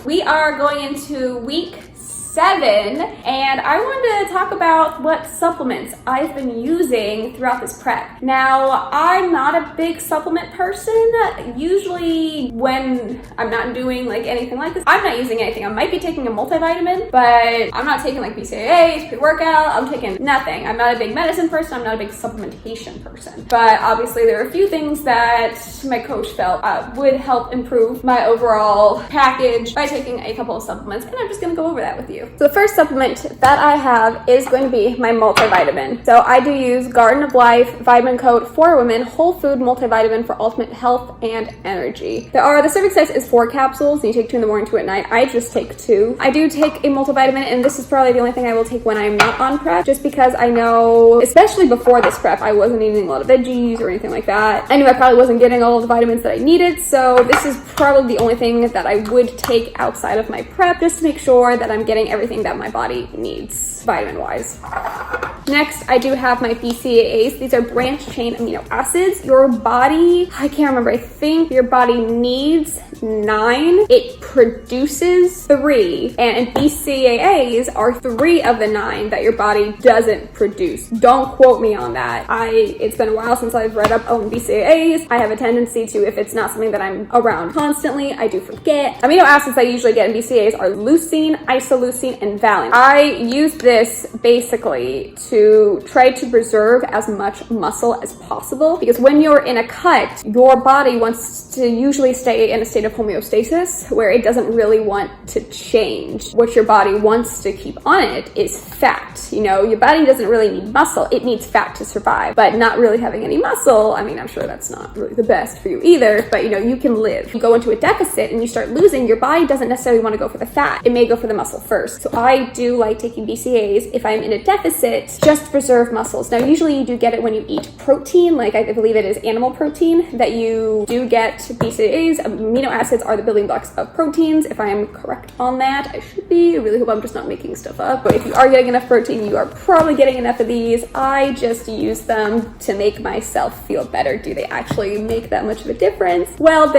We are going into week 7, and I wanted to talk about what supplements I've been using throughout this prep. Now, I'm not a big supplement person. Usually when I'm not doing like anything like this, I'm not using anything. I might be taking a multivitamin, but I'm not taking like BCAAs, pre-workout. I'm taking nothing. I'm not a big medicine person. I'm not a big supplementation person. But obviously there are a few things that my coach felt would help improve my overall package by taking a couple of supplements, and I'm just gonna go over that with you. So the first supplement that I have is going to be my multivitamin. So I do use Garden of Life Vitamin Coat for Women Whole Food Multivitamin for ultimate health and energy. The serving size is 4 capsules, and you take 2 in the morning, 2 at night. I just take 2. I do take a multivitamin, and this is probably the only thing I will take when I'm not on prep, just because I know, especially before this prep, I wasn't eating a lot of veggies or anything like that. I knew I probably wasn't getting all of the vitamins that I needed, so this is probably the only thing that I would take outside of my prep, just to make sure that I'm getting everything that my body needs vitamin-wise. Next, I do have my BCAAs. These are branched chain amino acids. Your body, I can't remember, I think your body needs 9. It produces 3, and BCAAs are 3 of the 9 that your body doesn't produce. Don't quote me on that. It's been a while since I've read up on BCAAs. I have a tendency to, if it's not something that I'm around constantly, I do forget. Amino acids I usually get in BCAAs are leucine, isoleucine, and valine. I use this basically to try to preserve as much muscle as possible, because when you're in a cut, your body wants to usually stay in a state of homeostasis where it doesn't really want to change. What your body wants to keep on it is fat. You know, your body doesn't really need muscle, it needs fat to survive. But not really having any muscle, I mean, I'm sure that's not really the best for you either, but you know, you can live. You go into a deficit and you start losing, your body doesn't necessarily want to go for the fat. It may go for the muscle first. So I do like taking BCAAs if I'm in a deficit, just to preserve muscles. Now, usually you do get it when you eat protein, like I believe it is animal protein, that you do get BCAAs. Amino acids are the building blocks of proteins, if I am correct on that. I should be. I really hope I'm just not making stuff up. But if you are getting enough protein, you are probably getting enough of these. I just use them to make myself feel better. Do they actually make that much of a difference? Well,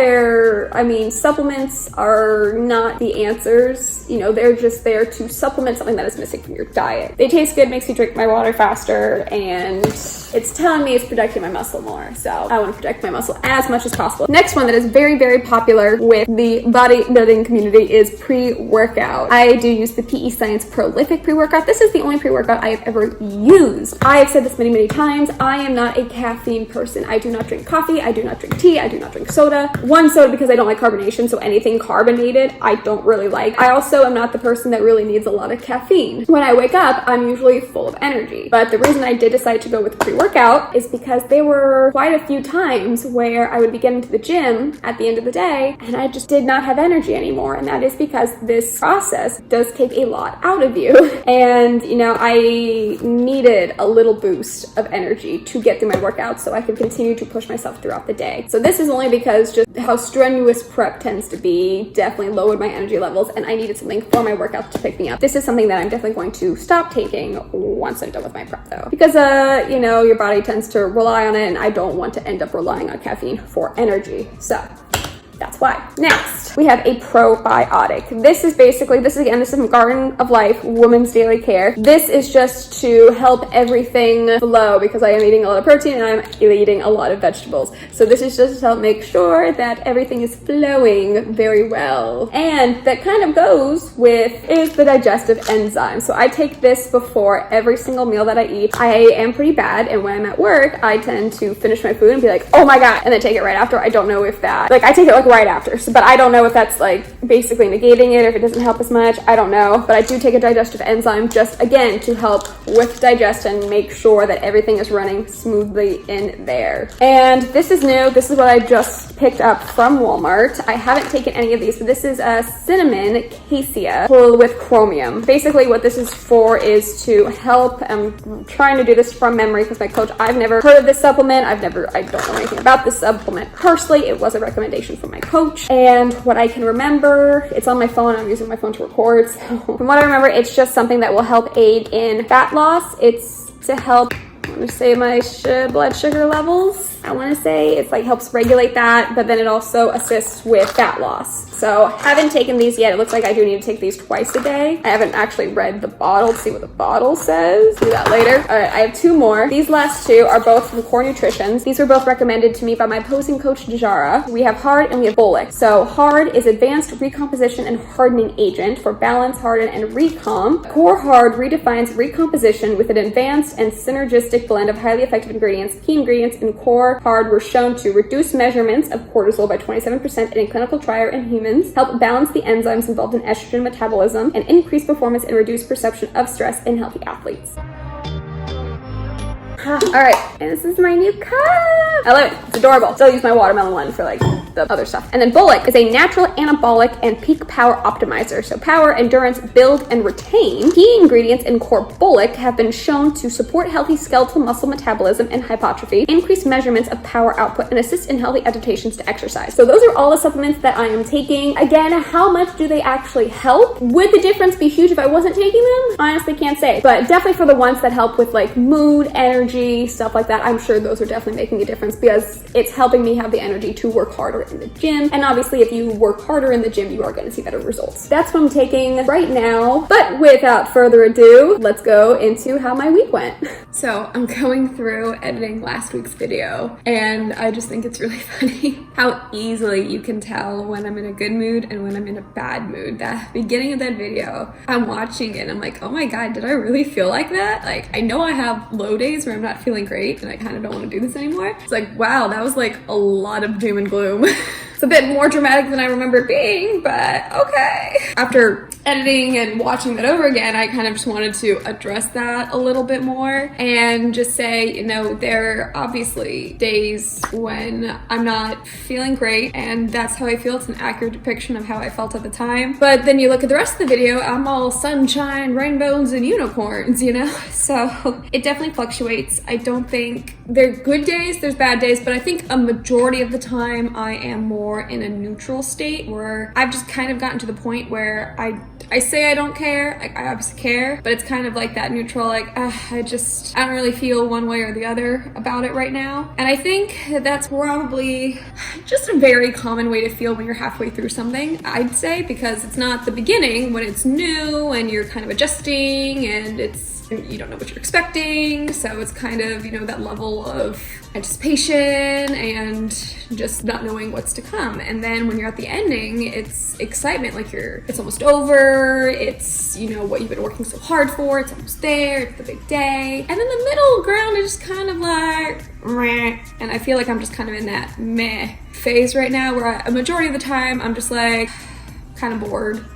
supplements are not the answers. You know, they're just there to supplement something that is missing from your diet. They taste good, makes me drink my water faster, and it's telling me it's protecting my muscle more. So I want to protect my muscle as much as possible. Next one that is very, very popular with the bodybuilding community is pre-workout. I do use the PE Science Prolific pre-workout. This is the only pre-workout I have ever used. I have said this many, many times. I am not a caffeine person. I do not drink coffee. I do not drink tea. I do not drink soda. One soda because I don't like carbonation, so anything carbonated I don't really like. I also am not the person that really needs a lot of caffeine. When I wake up, I'm usually full of energy. But the reason I did decide to go with pre-workout is because there were quite a few times where I would be getting to the gym at the end of the day and I just did not have energy anymore. And that is because this process does take a lot out of you. And, you know, I needed a little boost of energy to get through my workout so I could continue to push myself throughout the day. So this is only because just how strenuous prep tends to be definitely lowered my energy levels, and I needed something for my workout to pick me up. This is something that I'm definitely going to stop taking once I'm done with my prep though, because you know, your body tends to rely on it, and I don't want to end up relying on caffeine for energy. So that's why. Next, we have a probiotic. This is from Garden of Life Women's Daily Care. This is just to help everything flow, because I am eating a lot of protein and I'm eating a lot of vegetables. So this is just to help make sure that everything is flowing very well. And that kind of goes with is the digestive enzyme. So I take this before every single meal that I eat. I am pretty bad, and when I'm at work, I tend to finish my food and be like, oh my God, and then take it right after. I don't know if that, I take it like right after, but I don't know if that's like basically negating it or if it doesn't help as much. I don't know, but I do take a digestive enzyme just again to help with digestion, make sure that everything is running smoothly in there. And this is new. This is what I just picked up from Walmart. I haven't taken any of these, but this is a cinnamon cassia with chromium. Basically what this is for is to help, I'm trying to do this from memory because my coach, I've never heard of this supplement. I don't know anything about this supplement personally. It was a recommendation from my coach, and what I can remember, it's on my phone. I'm using my phone to record. So from what I remember, it's just something that will help aid in fat loss. It's to help, I'm gonna say, my blood sugar levels. I want to say it's like helps regulate that, but then it also assists with fat loss. So haven't taken these yet. It looks like I do need to take these twice a day. I haven't actually read the bottle to see what the bottle says. Do that later. All right, I have 2 more. These last 2 are both from Core Nutritions. These were both recommended to me by my posing coach, Dejara. We have Hard and we have Bolic. So Hard is advanced recomposition and hardening agent for balance, harden, and recom. Core Hard redefines recomposition with an advanced and synergistic blend of highly effective ingredients. Key ingredients in Core Hard were shown to reduce measurements of cortisol by 27% in a clinical trial in humans, help balance the enzymes involved in estrogen metabolism, and increase performance and reduce perception of stress in healthy athletes. All right, and this is my new cup. I love it. It's adorable. Still use my watermelon one for like the other stuff. And then Bolic is a natural anabolic and peak power optimizer. So power, endurance, build, and retain. Key ingredients in Core Bolic have been shown to support healthy skeletal muscle metabolism and hypertrophy, increase measurements of power output, and assist in healthy adaptations to exercise. So those are all the supplements that I am taking. Again, how much do they actually help? Would the difference be huge if I wasn't taking them? Honestly, can't say. But definitely for the ones that help with like mood, energy, stuff like that, I'm sure those are definitely making a difference because it's helping me have the energy to work harder in the gym. And obviously if you work harder in the gym, you are going to see better results. That's what I'm taking right now. But without further ado, let's go into how my week went. So I'm going through editing last week's video and I just think it's really funny how easily you can tell when I'm in a good mood and when I'm in a bad mood. The beginning of that video, I'm watching it and I'm like, oh my God, did I really feel like that? Like, I know I have low days where I'm not feeling great and I kind of don't want to do this anymore. It's like, wow, that was like a lot of doom and gloom. It's a bit more dramatic than I remember it being, but okay. After editing and watching that over again, I kind of just wanted to address that a little bit more and just say, you know, there are obviously days when I'm not feeling great and that's how I feel. It's an accurate depiction of how I felt at the time. But then you look at the rest of the video, I'm all sunshine, rainbows, and unicorns, you know? So it definitely fluctuates. I don't think there are good days, there's bad days, but I think a majority of the time I am more in a neutral state where I've just kind of gotten to the point where I say I don't care, like I obviously care, but it's kind of like that neutral, like, I don't really feel one way or the other about it right now. And I think that's probably just a very common way to feel when you're halfway through something, I'd say, because it's not the beginning when it's new and you're kind of adjusting and you don't know what you're expecting. So it's kind of, you know, that level of anticipation and just not knowing what's to come. And then when you're at the ending, it's excitement, like it's almost over. It's, you know, what you've been working so hard for. It's almost there. It's the big day. And then the middle ground is just kind of like, meh. And I feel like I'm just kind of in that meh phase right now where a majority of the time I'm just like kind of bored.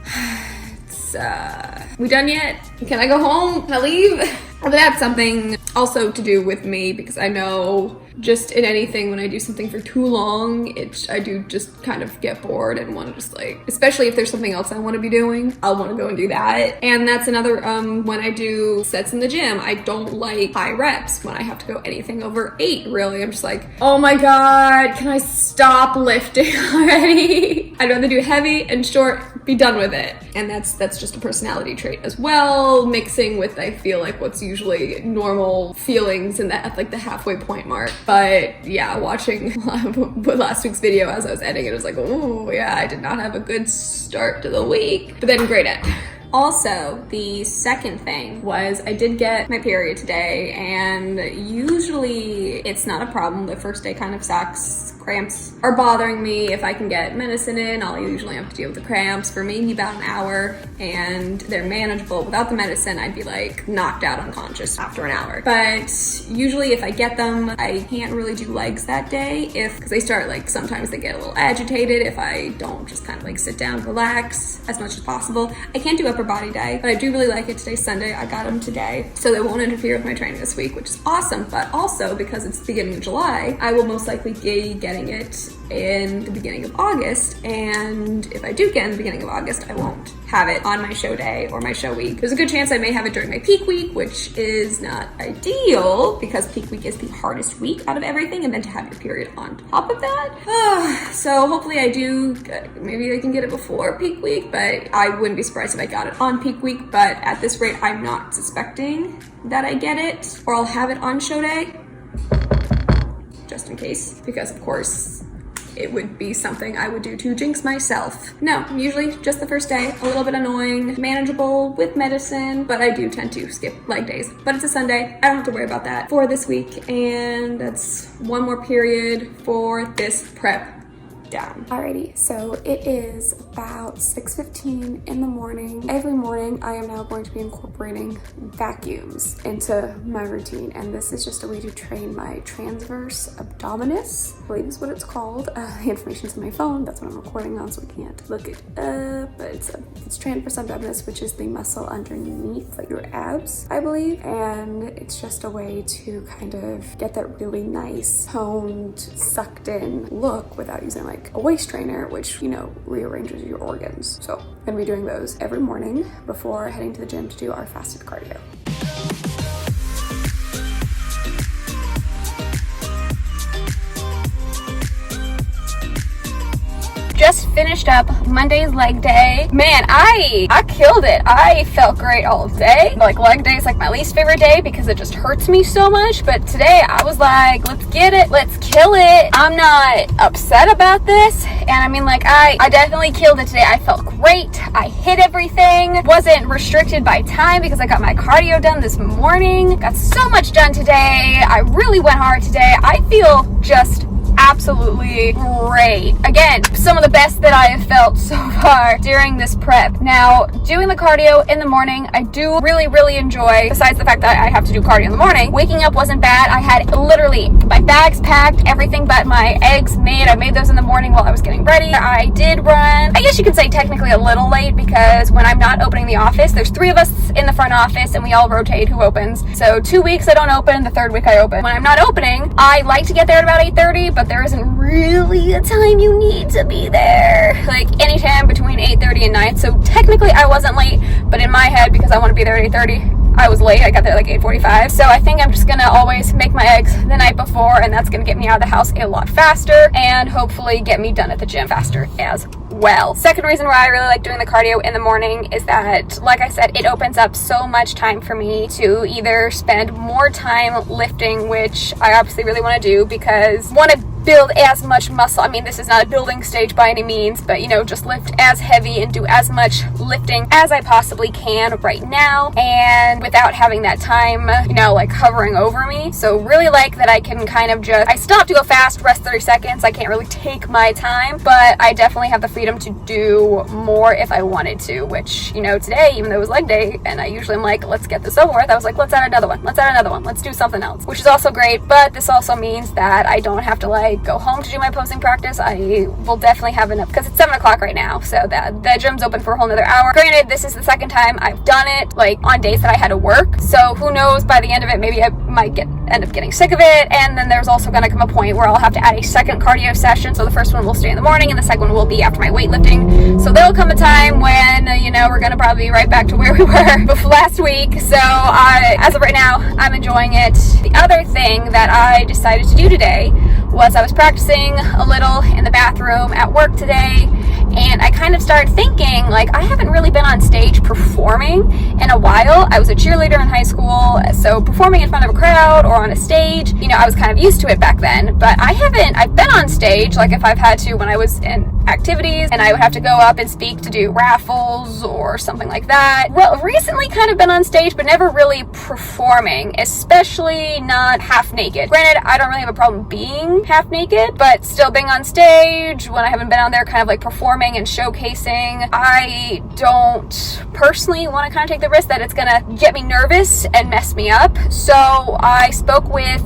We done yet? Can I go home? Can I leave? But that's something also to do with me because I know just in anything when I do something for too long, I do just kind of get bored and want to just like, especially if there's something else I want to be doing, I'll want to go and do that. And that's another, when I do sets in the gym, I don't like high reps when I have to go anything over 8, really. I'm just like, oh my God, can I stop lifting already? I'd rather do heavy and short, be done with it. And that's just a personality trait as well, mixing with, I feel like, what's usually normal feelings in that, like the halfway point mark. But yeah, watching last week's video as I was editing it, I was like, oh yeah, I did not have a good start to the week, but then great end. Also, the second thing was I did get my period today, and usually it's not a problem. The first day kind of sucks. Cramps are bothering me. If I can get medicine in, I'll usually have to deal with the cramps for maybe about an hour, and they're manageable. Without the medicine, I'd be like knocked out unconscious after an hour. But usually if I get them, I can't really do legs that day because they start like, sometimes they get a little agitated if I don't just kind of like sit down, relax as much as possible. I can't do upper body day, but I do really like it. Today's Sunday. I got them today, so they won't interfere with my training this week, which is awesome. But also because it's the beginning of July, I will most likely be getting it in the beginning of August, and if I do get in the beginning of August, I won't have it on my show day or my show week. There's a good chance I may have it during my peak week, which is not ideal because peak week is the hardest week out of everything, and then to have your period on top of that. So hopefully I do, maybe I can get it before peak week, but I wouldn't be surprised if I got it on peak week. But at this rate, I'm not suspecting that I get it or I'll have it on show day. just in case, because of course it would be something I would do to jinx myself. No, usually just the first day, a little bit annoying, manageable with medicine, but I do tend to skip leg days. But it's a Sunday, I don't have to worry about that for this week, and that's one more period for this prep down. Alrighty, so it is about 6:15 in the morning. Every morning I am now going to be incorporating vacuums into my routine, and this is just a way to train my transverse abdominis, I believe is what it's called. The information's on my phone, that's what I'm recording on, so we can't look it up, but it's transverse abdominis, which is the muscle underneath like your abs, I believe, and it's just a way to kind of get that really nice toned, sucked in look without using like a waist trainer, which, you know, rearranges your organs. So I'm gonna be doing those every morning before heading to the gym to do our fasted cardio. Just finished up Monday's leg day. Man, I killed it. I felt great all day. Like, leg day is like my least favorite day because it just hurts me so much. But today I was like, let's get it. Let's kill it. I'm not upset about this. And I mean, like, I definitely killed it today. I felt great. I hit everything. Wasn't restricted by time because I got my cardio done this morning. Got so much done today. I really went hard today. I feel just absolutely great. Again, some of the best that I have felt so far during this prep. Now, doing the cardio in the morning, I do really enjoy, besides the fact that I have to do cardio in the morning. Waking up wasn't bad. I had literally my bags packed, everything but my eggs made. I made those in the morning while I was getting ready. I did run, I guess you could say technically a little late, because when I'm not opening the office, there's 3 of us in the front office and we all rotate who opens. So 2 weeks I don't open, the 3rd week I open. When I'm not opening, I like to get there at about 8:30, but there isn't really a time you need to be there. Like, anytime between 8:30 and 9. So technically I wasn't late, but in my head, because I want to be there at 8:30, I was late. I got there at like 8:45. So I think I'm just gonna always make my eggs the night before, and that's gonna get me out of the house a lot faster and hopefully get me done at the gym faster as well. Second reason why I really like doing the cardio in the morning is that, like I said, it opens up so much time for me to either spend more time lifting, which I obviously really want to do because I want to build as much muscle. I mean, this is not a building stage by any means, but, you know, just lift as heavy and do as much lifting as I possibly can right now, and without having that time, you know, like hovering over me. So really like that I can kind of just, I still have to go fast, rest 30 seconds. I can't really take my time, but I definitely have the freedom to do more if I wanted to, which, you know, today, even though it was leg day, and I usually am like, let's get this over with, I was like, let's add another one, let's do something else, which is also great. But this also means that I don't have to like go home to do my posing practice. I will definitely have enough, because it's 7 o'clock right now, so that the gym's open for a whole nother hour. Granted, this is the 2nd time I've done it, like on days that I had to work, so who knows, by the end of it, maybe I might end up getting sick of it. And then there's also going to come a point where I'll have to add a second cardio session. So the first one will stay in the morning and the second one will be after my weightlifting. So there'll come a time when, you know, we're going to probably be right back to where we were before last week. So as of right now, I'm enjoying it. The other thing that I decided to do today was I was practicing a little in the bathroom at work today, and I kind of started thinking, like, I haven't really been on stage performing in a while. I was a cheerleader in high school, so performing in front of a crowd or on a stage, you know, I was kind of used to it back then, but I've been on stage, like if I've had to when I was in activities and I would have to go up and speak to do raffles or something like that. Well, recently kind of been on stage, but never really performing, especially not half naked. Granted, I don't really have a problem being half naked, but still being on stage when I haven't been on there kind of like performing and showcasing, I don't personally want to kind of take the risk that it's gonna get me nervous and mess me up. So I spoke with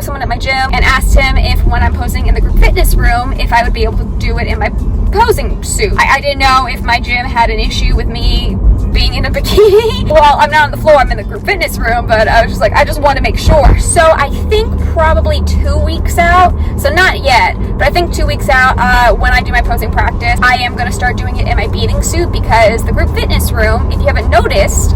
someone at my gym and asked him if when I'm posing in the group fitness room, if I would be able to do it in my posing suit. I didn't know if my gym had an issue with me being in a bikini. Well, I'm not on the floor, I'm in the group fitness room, but I was just like, I just want to make sure. So I think probably 2 weeks out, so not yet, but I think 2 weeks out, when I do my posing practice, I am going to start doing it in my bathing suit, because the group fitness room, if you haven't noticed,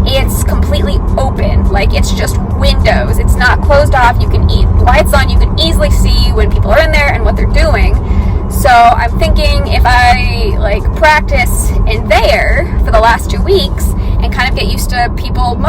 it's completely open. Like, it's just windows. It's not closed off. You can lights on. You can easily see when people are in there and what they're doing. So I'm thinking if I like practice in there for the last 2 weeks and kind of get used to people.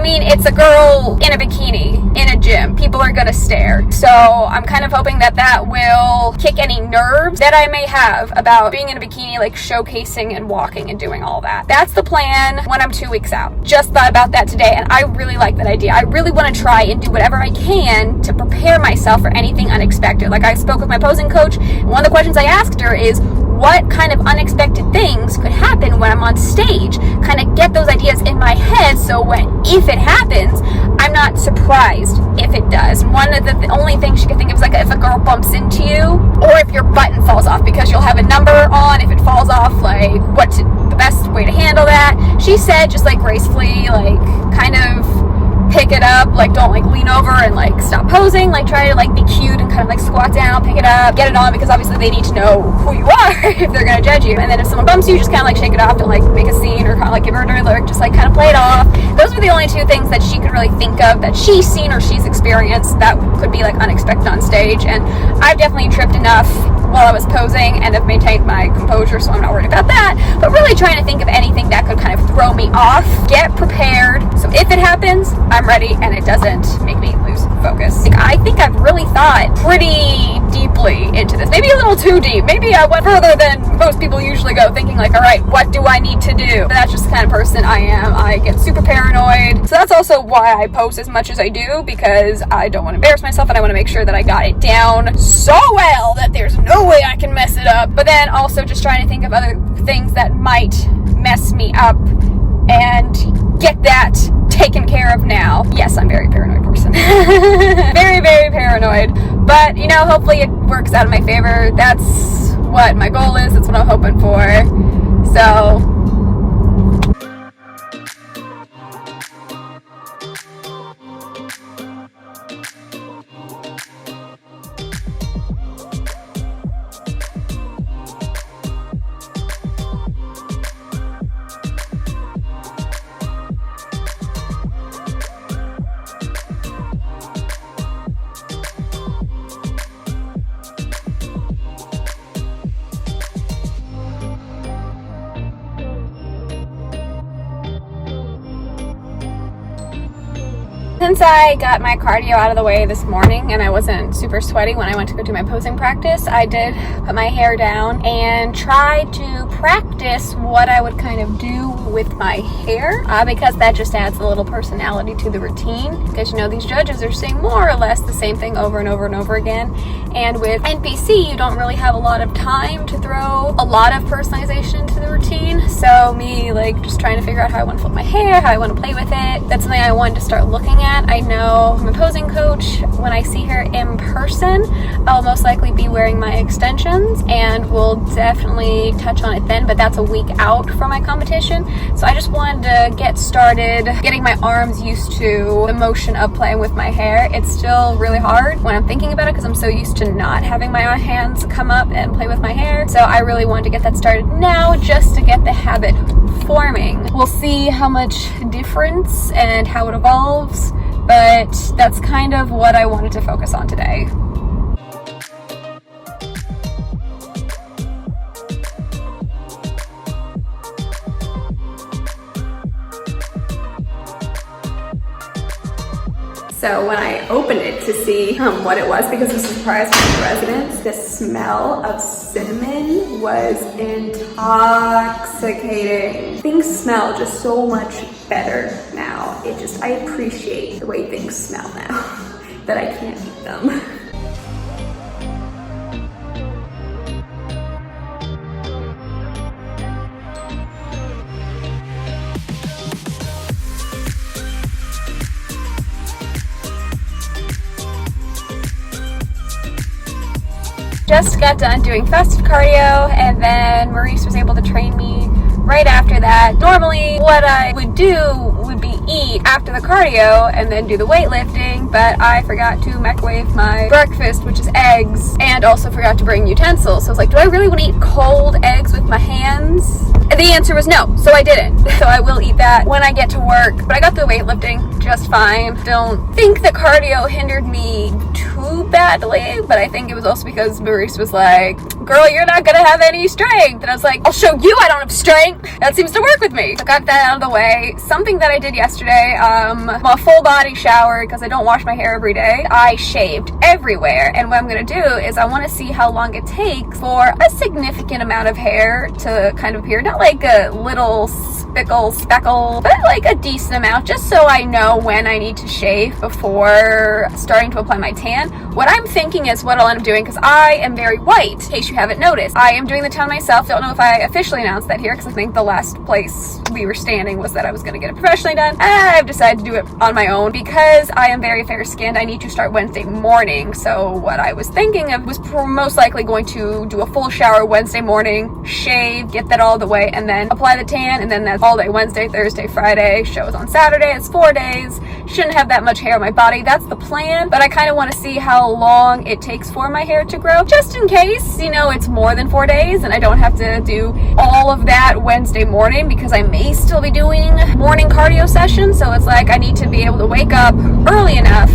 It's a girl in a bikini in a gym. People are gonna stare. So I'm kind of hoping that will kick any nerves that I may have about being in a bikini, like showcasing and walking and doing all that. That's the plan when I'm 2 weeks out. Just thought about that today, and I really like that idea. I really want to try and do whatever I can to prepare myself for anything unexpected. Like, I spoke with my posing coach, and one of the questions I asked her is, what kind of unexpected things could happen when I'm on stage? Kind of get those ideas in my head, so if it happens, I'm not surprised if it does. One of the only things she could think of is like if a girl bumps into you, or if your button falls off, because you'll have a number on. If it falls off, like the best way to handle that. She said just like gracefully, like kind of pick it up, like don't like lean over and like stop posing, like try to like be cute and kind of like squat down, pick it up, get it on, because obviously they need to know who you are if they're gonna judge you. And then if someone bumps you, just kind of like shake it off, don't like make a scene or kind of like give her a dirty look, just like kind of play it off. Those were the only two things that she could really think of that she's seen or she's experienced that could be like unexpected on stage. And I've definitely tripped enough while I was posing and have maintained my composure, so I'm not worried about that. But really trying to think of anything that could kind of throw me off, get prepared, so if it happens, I'm ready and it doesn't make me lose focus. Like, I think I've really thought pretty deeply into this, maybe a little too deep. Maybe I went further than most people usually go, thinking like, all right, what do I need to do? But that's just the kind of person I am. I get super paranoid. So that's also why I post as much as I do, because I don't want to embarrass myself, and I want to make sure that I got it down so well that there's no way I can mess it up. But then also just trying to think of other things that might mess me up and get that taken care of now. Yes, I'm a very paranoid person. Very, very paranoid. But, hopefully it works out in my favor. That's what my goal is. That's what I'm hoping for. So since I got my cardio out of the way this morning and I wasn't super sweaty when I went to go do my posing practice, I did put my hair down and try to practice what I would kind of do with my hair, because that just adds a little personality to the routine. Because these judges are saying more or less the same thing over and over and over again, and with NPC you don't really have a lot of time to throw a lot of personalization into the routine. So me just trying to figure out how I want to flip my hair, how I want to play with it, that's something I wanted to start looking at. I know my posing coach, when I see her in person, I'll most likely be wearing my extensions, and we'll definitely touch on it then, but that's a week out from my competition. So I just wanted to get started getting my arms used to the motion of playing with my hair. It's still really hard when I'm thinking about it, because I'm so used to not having my hands come up and play with my hair. So I really wanted to get that started now, just to get the habit forming. We'll see how much difference and how it evolves, but that's kind of what I wanted to focus on today. So when I opened it to see what it was, because it was a surprise for the residents, the smell of cinnamon was intoxicating. Things smell just so much better now. I appreciate the way things smell now that I can't eat them. Just got done doing fasted cardio, and then Maurice was able to train me right after that. Normally what I would do would be eat after the cardio and then do the weightlifting, but I forgot to microwave my breakfast, which is eggs, and also forgot to bring utensils. So I was like, do I really want to eat cold eggs with my hands? And the answer was no, so I didn't. So I will eat that when I get to work. But I got through weightlifting just fine. Don't think the cardio hindered me too badly, but I think it was also because Maurice was like, girl, you're not gonna have any strength. And I was like, I'll show you I don't have strength. That seems to work with me. So I got that out of the way. Something that I did yesterday, a full body shower because I don't wash my hair every day. I shaved everywhere. And what I'm gonna do is I wanna see how long it takes for a significant amount of hair to kind of appear. Not like a little speckle, but like a decent amount, just so I know when I need to shave before starting to apply my tan. What I'm thinking is what I'll end up doing, because I am very white, in case you haven't noticed. I am doing the tan myself. Don't know if I officially announced that here, because I think the last place we were standing was that I was going to get it professionally done. I've decided to do it on my own because I am very fair skinned. I need to start Wednesday morning. So what I was thinking of was most likely going to do a full shower Wednesday morning, shave, get that all the way, and then apply the tan, and then that's all day Wednesday, Thursday, Friday, shows on Saturday. It's 4 days. Shouldn't have that much hair on my body. That's the plan, but I kind of want to see how long it takes for my hair to grow, just in case, you know, it's more than 4 days and I don't have to do all of that Wednesday morning, because I may still be doing morning cardio sessions. So it's like I need to be able to wake up early enough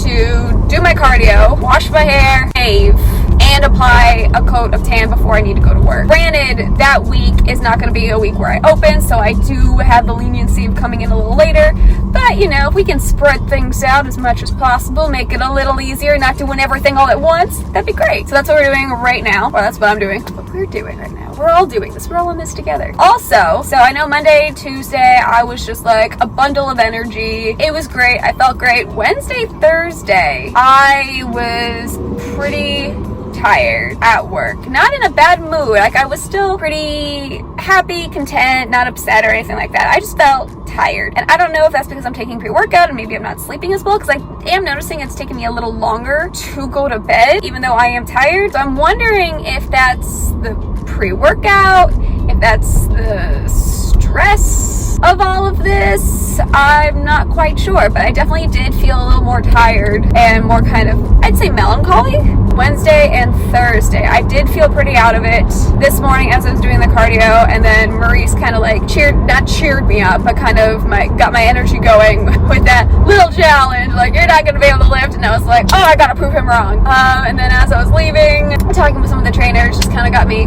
to do my cardio, wash my hair, shave, and apply a coat of tan before I need to go to work. Granted, that week is not going to be a week where I open, so I do have the leniency of coming in a little later. But, you know, if we can spread things out as much as possible, make it a little easier, not doing everything all at once, that'd be great. So that's what we're doing right now. Well, that's what I'm doing. That's what we're doing right now. We're all doing this. We're all in this together. Also, so I know Monday, Tuesday, I was just like a bundle of energy. It was great. I felt great. Wednesday, Thursday, I was pretty tired at work. Not in a bad mood. Like, I was still pretty happy, content, not upset or anything like that. I just felt tired. And I don't know if that's because I'm taking pre-workout and maybe I'm not sleeping as well, because I am noticing it's taking me a little longer to go to bed, even though I am tired. So I'm wondering if that's the pre-workout, if that's the stress of all of this. I'm not quite sure, but I definitely did feel a little more tired and more kind of, I'd say, melancholy. Wednesday and Thursday, I did feel pretty out of it this morning as I was doing the cardio, and then Maurice kind of like not cheered me up, but kind of got my energy going with that little challenge, like, you're not going to be able to lift, and I was like, oh, I got to prove him wrong. And then as I was leaving, talking with some of the trainers, just kind of got me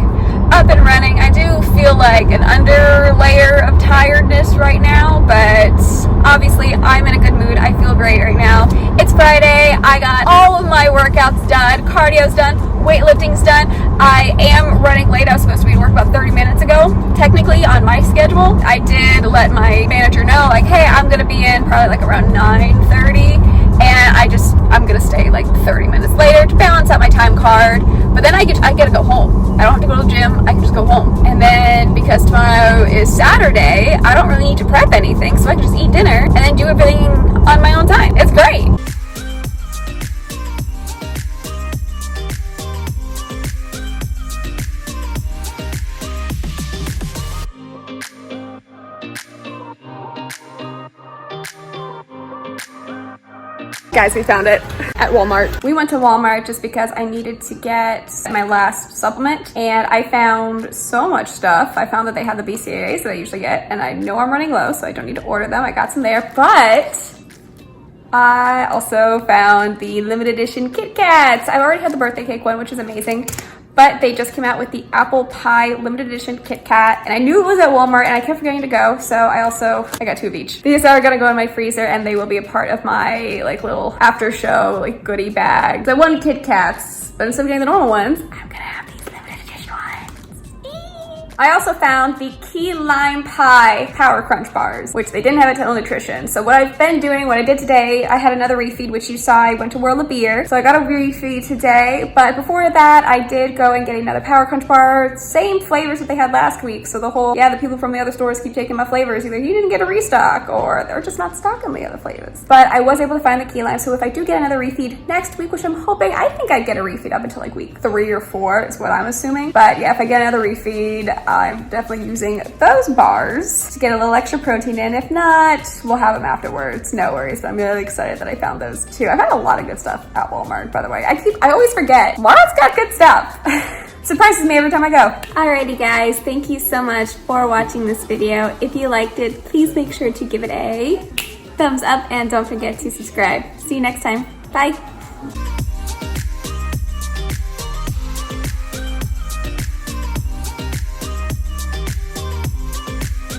up and running. I do feel like an under layer of tiredness right now, but obviously I'm in a good mood. I feel great right now. It's Friday. I got all of my workouts done. Cardio's done. Weightlifting's done. I am running late. I was supposed to be to work about 30 minutes ago, technically on my schedule. I did let my manager know, like, hey, I'm going to be in probably like around 9:30. And I'm gonna stay like 30 minutes later to balance out my time card. But then I get to go home. I don't have to go to the gym. I can just go home. And then because tomorrow is Saturday, I don't really need to prep anything, so I can just eat dinner and then do everything on my own time. It's great. Guys, we found it at Walmart. We went to Walmart just because I needed to get my last supplement, and I found so much stuff. I found that they had the BCAAs that I usually get, and I know I'm running low, so I don't need to order them. I got some there, but I also found the limited edition Kit Kats. I've already had the birthday cake one, which is amazing, but they just came out with the apple pie limited edition Kit Kat, and I knew it was at Walmart, and I kept forgetting to go, so I got 2 of each. These are gonna go in my freezer, and they will be a part of my like little after show like goodie bag. I wanted Kit Kats, but instead of getting the normal ones, I'm gonna have these limited edition ones. I also found the Key Lime Pie Power Crunch bars, which they didn't have at Total Nutrition. So what I've been doing, what I did today, I had another refeed, which you saw. I went to World of Beer, so I got a refeed today. But before that, I did go and get another Power Crunch bar, same flavors that they had last week. So the people from the other stores keep taking my flavors. Either you didn't get a restock, or they're just not stocking the other flavors. But I was able to find the Key Lime, so if I do get another refeed next week, which I'm hoping, I think I'd get a refeed up until like week 3 or 4 is what I'm assuming. But yeah, if I get another refeed, I'm definitely using those bars to get a little extra protein in. If not, we'll have them afterwards. No worries, but I'm really excited that I found those too. I've had a lot of good stuff at Walmart, by the way. I always forget. Walmart's got good stuff. Surprises me every time I go. Alrighty guys, thank you so much for watching this video. If you liked it, please make sure to give it a thumbs up and don't forget to subscribe. See you next time. Bye.